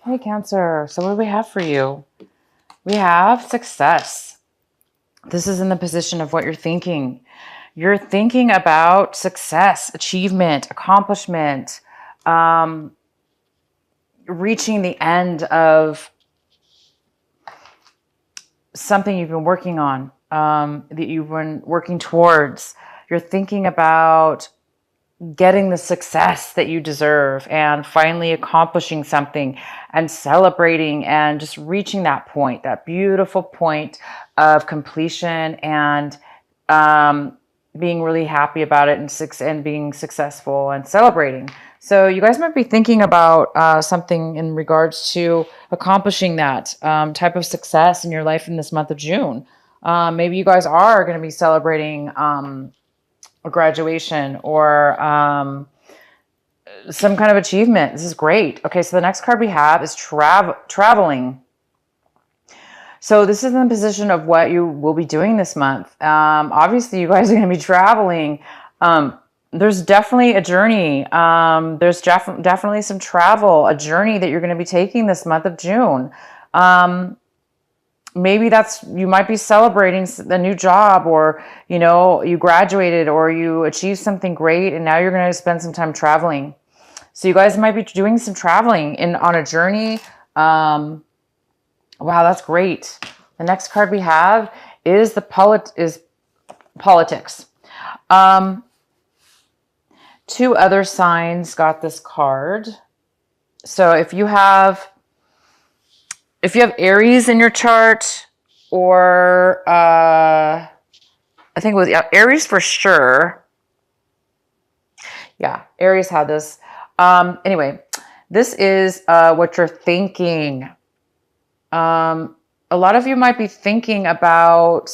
Hey, Cancer. So what do we have for you? We have success. This is in the position of what you're thinking. You're thinking about success, achievement, accomplishment, um, reaching the end of something you've been working on, that you've been working towards. You're thinking about getting the success that you deserve and finally accomplishing something and celebrating and just reaching that point, that beautiful point of completion and being really happy about it and being successful and celebrating. So you guys might be thinking about something in regards to accomplishing that type of success in your life in this month of June. Maybe you guys are going to be celebrating a graduation or some kind of achievement. This is great. Okay, so the next card we have is traveling. So this is in the position of what you will be doing this month. Obviously, you guys are going to be traveling. There's definitely a journey. There's definitely some travel, a journey that you're going to be taking this month of June. Maybe you might be celebrating a new job, or, you graduated or you achieved something great and now you're going to spend some time traveling. So you guys might be doing some traveling on a journey. Wow, that's great. The next card we have is politics. Two other signs got this card. So if you have Aries in your chart, or I think it was Aries for sure. Yeah, Aries had this. Anyway, this is what you're thinking. A lot of you might be thinking about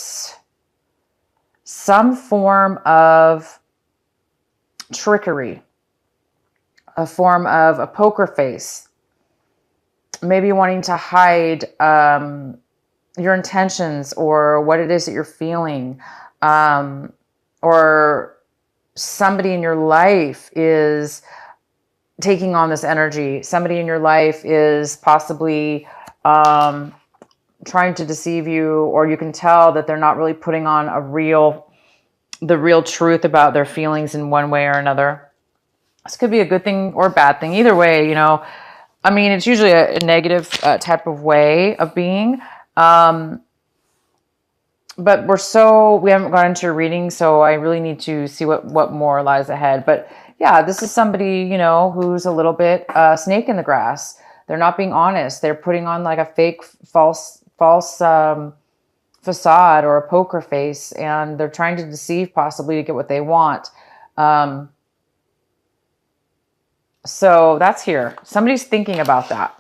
some form of trickery, a form of a poker face, maybe wanting to hide your intentions or what it is that you're feeling, or somebody in your life is taking on this energy. Somebody in your life is possibly trying to deceive you, or you can tell that they're not really putting on the real truth about their feelings in one way or another. This could be a good thing or a bad thing. Either way, it's usually a negative type of way of being. But we haven't gone into your reading, so I really need to see what more lies ahead. But yeah, this is somebody, who's a little bit snake in the grass. They're not being honest. They're putting on like a fake, false facade or a poker face, and they're trying to deceive possibly to get what they want. So that's here. Somebody's thinking about that.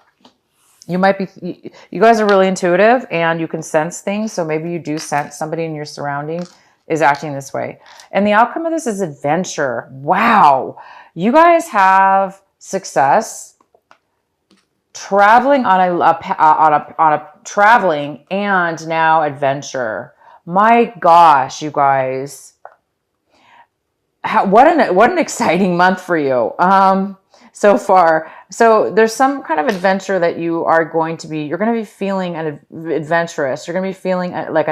You guys are really intuitive and you can sense things. So maybe you do sense somebody in your surrounding is acting this way. And the outcome of this is adventure. Wow. You guys have success traveling on a traveling and now adventure. My gosh, you guys. What an exciting month for you. So far. So there's some kind of adventure that you're going to be feeling adventurous. You're going to be feeling like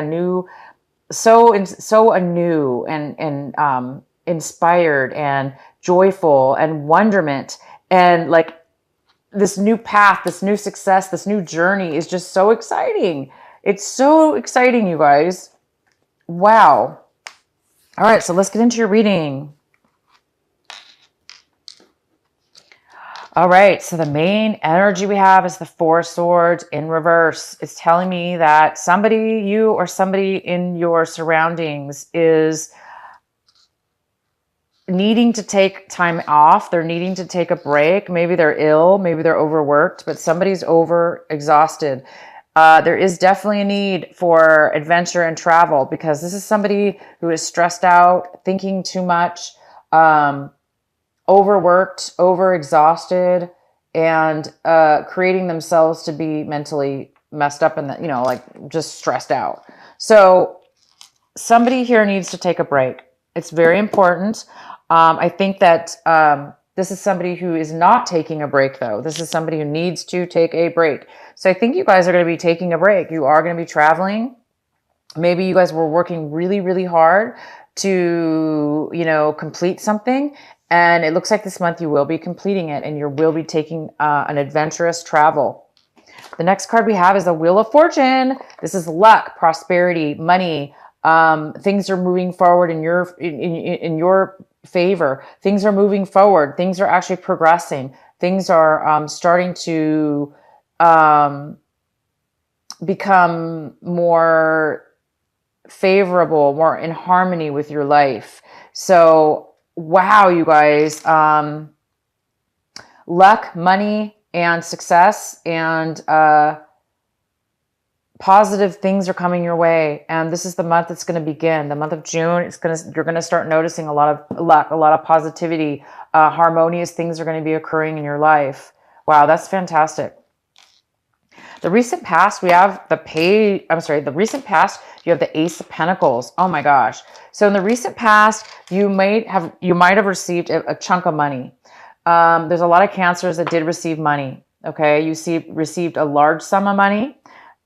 so anew and inspired and joyful and wonderment. And like this new path, this new success, this new journey is just so exciting. It's so exciting, you guys. Wow. All right. So let's get into your reading. All right, so the main energy we have is the Four of Swords in reverse. It's telling me that you or somebody in your surroundings is needing to take time off. They're needing to take a break. Maybe they're ill, maybe they're overworked, but somebody's exhausted. There is definitely a need for adventure and travel, because this is somebody who is stressed out, thinking too much, overworked, overexhausted, and creating themselves to be mentally messed up and just stressed out. So somebody here needs to take a break. It's very important. I think that This is somebody who is not taking a break, though. This is somebody who needs to take a break. So I think you guys are going to be taking a break. You are going to be traveling. Maybe you guys were working really, really hard to, complete something. And it looks like this month you will be completing it, and you will be taking an adventurous travel. The next card we have is the Wheel of Fortune. This is luck, prosperity, money. Things are moving forward in your favor. Things are moving forward. Things are actually progressing. Things are starting to become more favorable, more in harmony with your life. So, wow, you guys, luck, money, and success, and positive things are coming your way. And this is the month that's going to begin. The month of June, you're going to start noticing a lot of luck, a lot of positivity, harmonious things are going to be occurring in your life. Wow, that's fantastic. The recent past, we have the recent past, you have the Ace of Pentacles. Oh my gosh. So in the recent past, you might have received a chunk of money. There's a lot of Cancers that did receive money. Okay. You received a large sum of money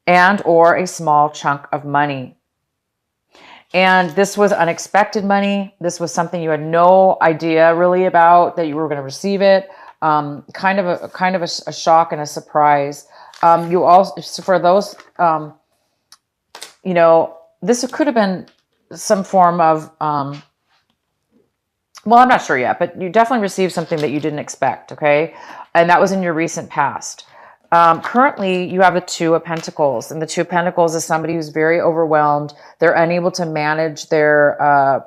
and or a small chunk of money. And this was unexpected money. This was something you had no idea really about, that you were going to receive it. Kind of a shock and a surprise. You also, for those, this could have been some form of, well, I'm not sure yet, but you definitely received something that you didn't expect, okay? And that was in your recent past. Currently, you have the Two of Pentacles, and the Two of Pentacles is somebody who's very overwhelmed. They're unable to manage their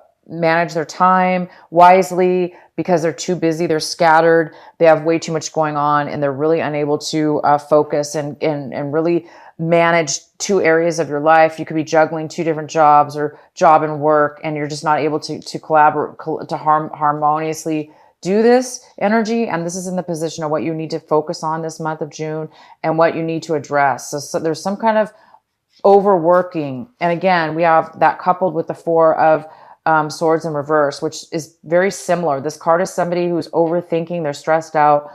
time wisely because they're too busy. They're scattered. They have way too much going on, and they're really unable to focus and really manage two areas of your life. You could be juggling two different jobs, or job and work, and you're just not able to collaborate, to harmoniously do this energy. And this is in the position of what you need to focus on this month of June and what you need to address. So there's some kind of overworking. And again, we have that coupled with the Four of Swords in reverse, which is very similar. This card is somebody who's overthinking, they're stressed out,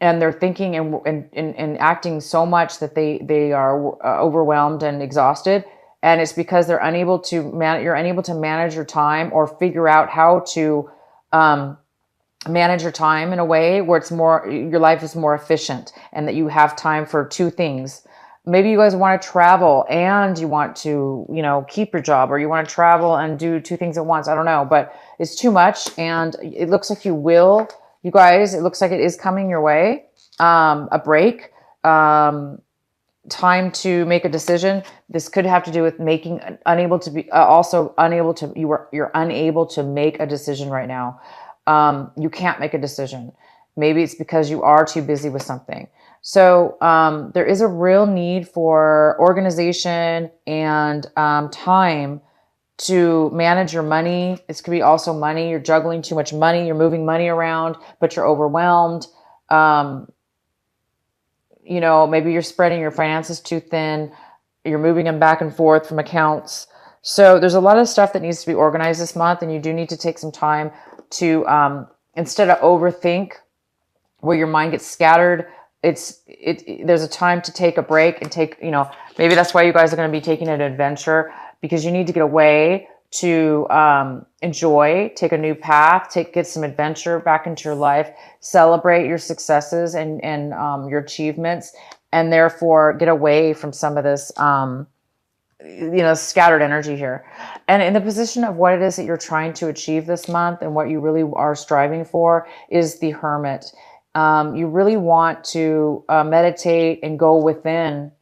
and they're thinking and acting so much that they are overwhelmed and exhausted. And it's because they're unable to you're unable to manage your time, or figure out how to manage your time in a way where your life is more efficient, and that you have time for two things. Maybe you guys want to travel and you want to, keep your job, or you want to travel and do two things at once. I don't know, but it's too much. And it looks like you guys, it looks like it is coming your way. A break, time to make a decision. This could have to do with you're unable to make a decision right now. You can't make a decision. Maybe it's because you are too busy with something. So there is a real need for organization and time to manage your money. This could be also money. You're juggling too much money. You're moving money around, but you're overwhelmed. Maybe you're spreading your finances too thin. You're moving them back and forth from accounts. So there's a lot of stuff that needs to be organized this month, and you do need to take some time to, instead of overthink where your mind gets scattered, there's a time to take a break and maybe that's why you guys are going to be taking an adventure, because you need to get away to enjoy, take a new path, get some adventure back into your life, celebrate your successes and your achievements, and therefore get away from some of this scattered energy here. And in the position of what it is that you're trying to achieve this month and what you really are striving for is the Hermit. You really want to meditate and go within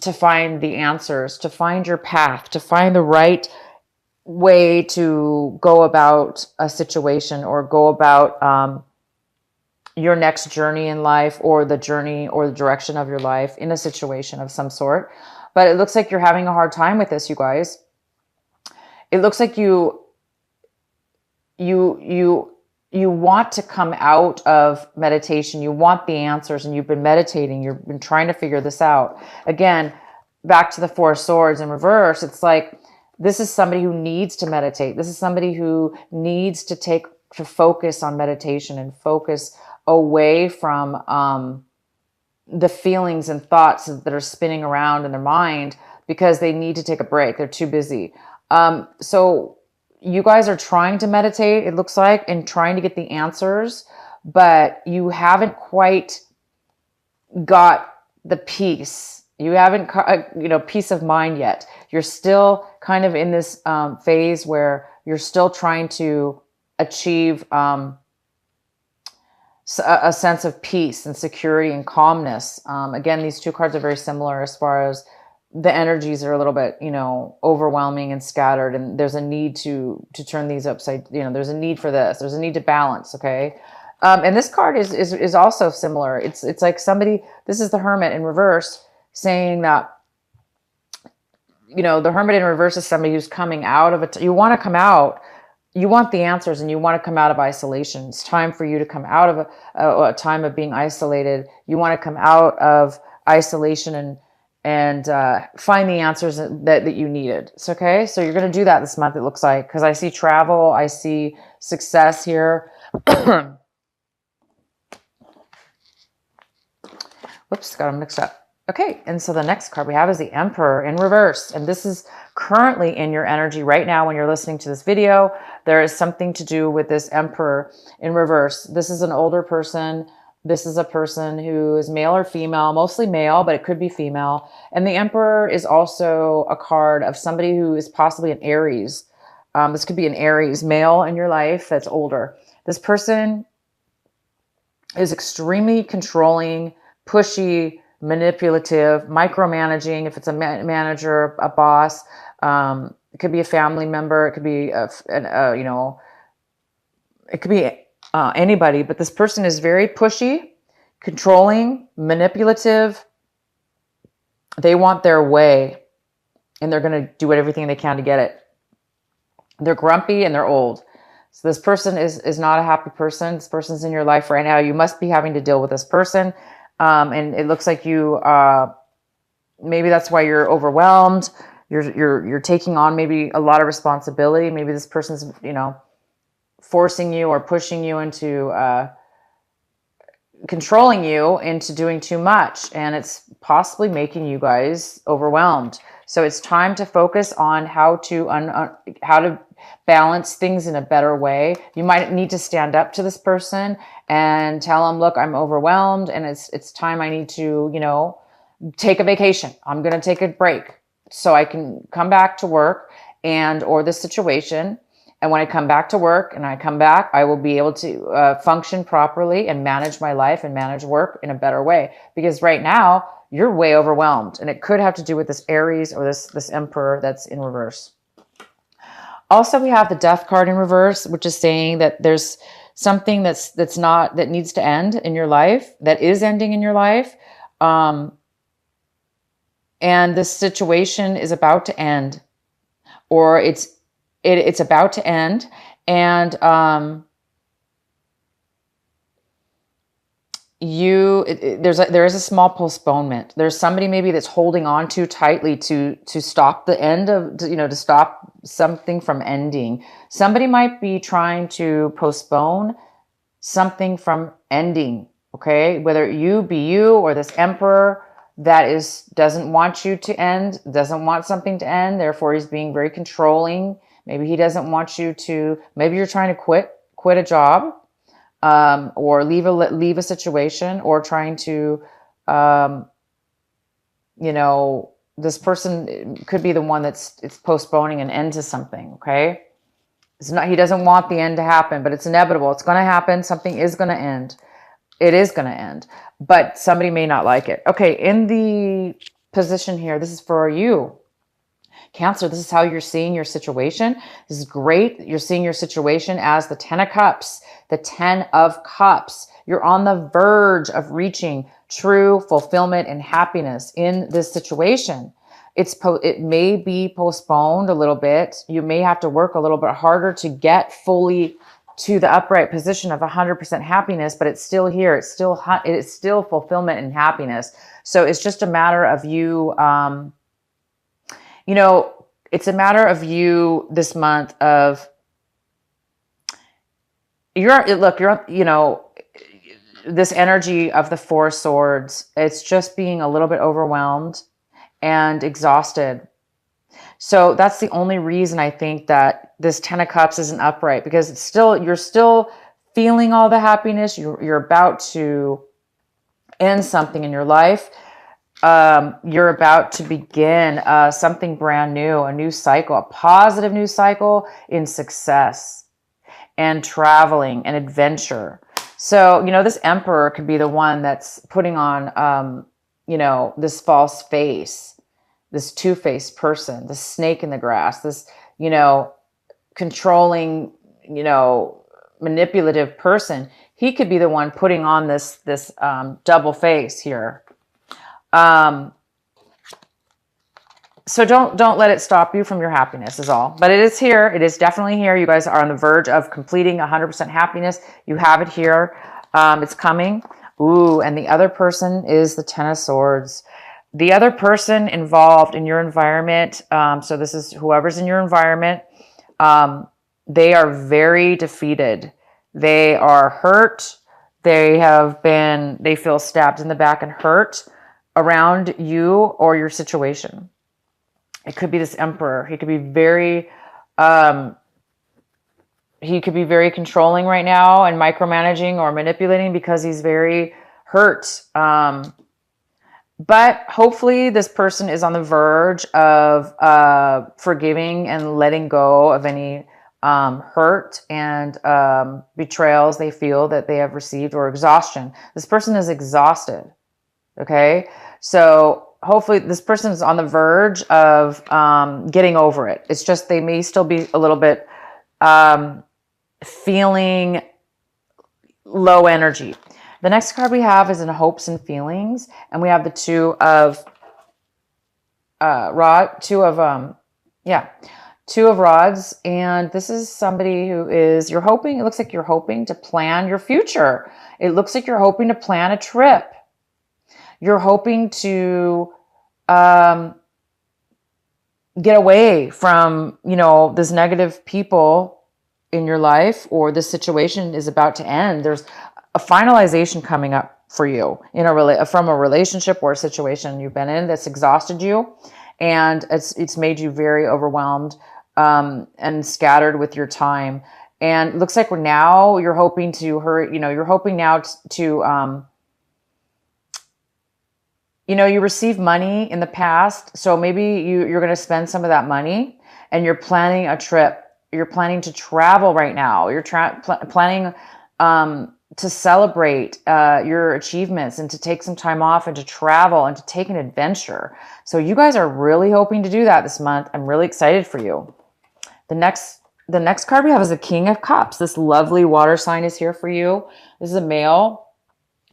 to find the answers, to find your path, to find the right way to go about a situation, or go about your next journey in life, or the journey or the direction of your life in a situation of some sort. But it looks like you're having a hard time with this, you guys. It looks like you want to come out of meditation. You want the answers, and you've been meditating. You've been trying to figure this out. Again, back to the Four of Swords in reverse. It's like, this is somebody who needs to meditate. This is somebody who needs to take to focus on meditation and focus away from the feelings and thoughts that are spinning around in their mind, because they need to take a break. They're too busy. So you guys are trying to meditate, it looks like, and trying to get the answers, but you haven't quite got the peace. You haven't, peace of mind yet. You're still kind of in this phase where you're still trying to achieve a sense of peace and security and calmness. Again, these two cards are very similar as far as the energies are a little bit, overwhelming and scattered, and there's a need to turn these upside, there's a need for this. There's a need to balance. Okay. And this card is also similar. It's like somebody, this is the Hermit in reverse, saying that, the Hermit in reverse is somebody who's coming out of it. You want to come out, you want the answers, and you want to come out of isolation. It's time for you to come out of a time of being isolated. You want to come out of isolation and find the answers that you needed. It's okay. So you're going to do that this month, it looks like, because I see travel, I see success here. Whoops, got them mixed up. Okay, and so the next card we have is the Emperor in reverse. And this is currently in your energy right now when you're listening to this video. There is something to do with this Emperor in reverse. This is an older person. This is a person who is male or female, mostly male, but it could be female. And the Emperor is also a card of somebody who is possibly an Aries. This could be an Aries male in your life that's older. This person is extremely controlling, pushy, manipulative, micromanaging. If it's a manager, a boss, it could be a family member, it could be it could be anybody. But this person is very pushy, controlling, manipulative. They want their way, and they're going to do everything they can to get it. They're grumpy and they're old. So this person is not a happy person. This person's in your life right now. You must be having to deal with this person. And it looks like you, maybe that's why you're overwhelmed. You're taking on maybe a lot of responsibility. Maybe this person's, forcing you or pushing you into, controlling you into doing too much. And it's possibly making you guys overwhelmed. So it's time to focus on how to balance things in a better way. You might need to stand up to this person and tell them, look, I'm overwhelmed and it's time I need to, take a vacation. I'm going to take a break so I can come back to work or this situation. And when I come back to work and I come back, I will be able to function properly and manage my life and manage work in a better way. Because right now you're way overwhelmed, and it could have to do with this Aries or this Emperor that's in reverse. Also, we have the Death card in reverse, which is saying that there's something that needs to end in your life, that is ending in your life. And this situation is about to end, or it's about to end. And there is a small postponement. There's somebody maybe that's holding on too tightly to stop the end of, to stop something from ending. Somebody might be trying to postpone something from ending. Okay. Whether you or this Emperor that doesn't want you to end, doesn't want something to end. Therefore he's being very controlling. Maybe he doesn't want you to, maybe you're trying to quit a job. Or leave a situation, or trying to, this person could be the one it's postponing an end to something. Okay. He doesn't want the end to happen, but it's inevitable. It's going to happen. Something is going to end. It is going to end, but somebody may not like it. Okay. In the position here, this is for you, Cancer. This is how you're seeing your situation. This is great. You're seeing your situation as the 10 of Cups, the 10 of Cups. You're on the verge of reaching true fulfillment and happiness in this situation. It may be postponed a little bit. You may have to work a little bit harder to get fully to the upright position of 100% happiness, but it's still here. It is still fulfillment and happiness. So it's just a matter of you, it's a matter of you this month of this energy of the Four of Swords, it's just being a little bit overwhelmed and exhausted. So that's the only reason I think that this Ten of Cups isn't upright, because you're still feeling all the happiness. You're about to end something in your life. You're about to begin something brand new, a new cycle, a positive new cycle in success and traveling and adventure. So, this Emperor could be the one that's putting on, this false face, this two-faced person, this snake in the grass, this, controlling, manipulative person. He could be the one putting on this double face here. So don't let it stop you from your happiness is all. But it is here. It is definitely here. You guys are on the verge of completing 100% happiness. You have it here. It's coming. Ooh, and the other person is the Ten of Swords. The other person involved in your environment, so this is whoever's in your environment, they are very defeated. They are hurt. They feel stabbed in the back and hurt around you or your situation. It could be this Emperor. He could be very controlling right now and micromanaging or manipulating because he's very hurt. But hopefully this person is on the verge of forgiving and letting go of any hurt and betrayals they feel that they have received, or exhaustion. This person is exhausted. Okay. So hopefully this person is on the verge of getting over it. It's just they may still be a little bit feeling low energy. The next card we have is in hopes and feelings, and we have the Two of Rods, and this is somebody who is, it looks like you're hoping to plan your future. It looks like you're hoping to plan a trip. You're hoping to get away from, this negative people in your life, or this situation is about to end. There's a finalization coming up for you from a relationship or a situation you've been in that's exhausted you, and it's made you very overwhelmed and scattered with your time. And it looks like now you're hoping to you're hoping now to you received money in the past, so maybe you're going to spend some of that money, and you're planning a trip. You're planning to travel right now. You're planning to celebrate your achievements and to take some time off and to travel and to take an adventure. So you guys are really hoping to do that this month. I'm really excited for you. The next card we have is the King of Cups. This lovely water sign is here for you. This is a male,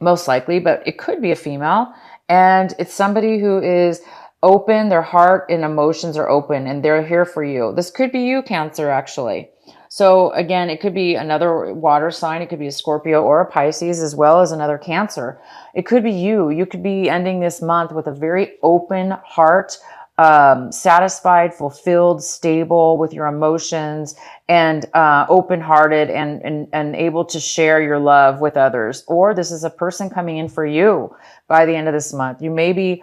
most likely, but it could be a female. And it's somebody who is open, their heart and emotions are open, and they're here for you. This could be you, Cancer, actually. So again, it could be another water sign. It could be a Scorpio or a Pisces, as well as another Cancer. It could be you. You could be ending this month with a very open heart, satisfied, fulfilled, stable with your emotions, and open-hearted and able to share your love with others. Or this is a person coming in for you by the end of this month. You may be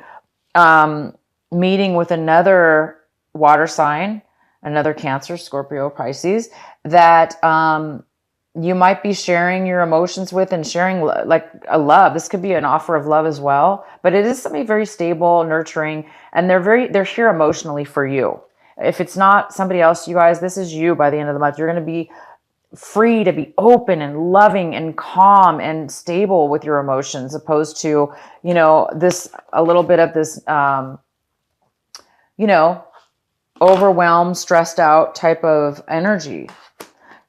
meeting with another water sign, another Cancer, Scorpio, Pisces, that you might be sharing your emotions with and sharing like a love. This could be an offer of love as well, but it is something very stable, nurturing, and they're here emotionally for you. If it's not somebody else, you guys, this is you by the end of the month. You're going to be free to be open and loving and calm and stable with your emotions, opposed to, this, a little bit of this, overwhelmed, stressed out type of energy.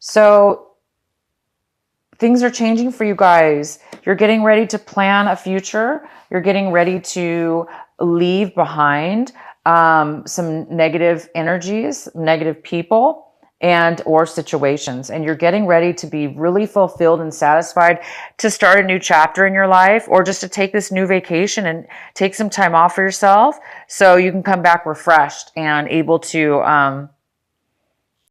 So things are changing for you guys. You're getting ready to plan a future. You're getting ready to leave behind some negative energies, negative people, and or situations. And you're getting ready to be really fulfilled and satisfied to start a new chapter in your life, or just to take this new vacation and take some time off for yourself so you can come back refreshed and able to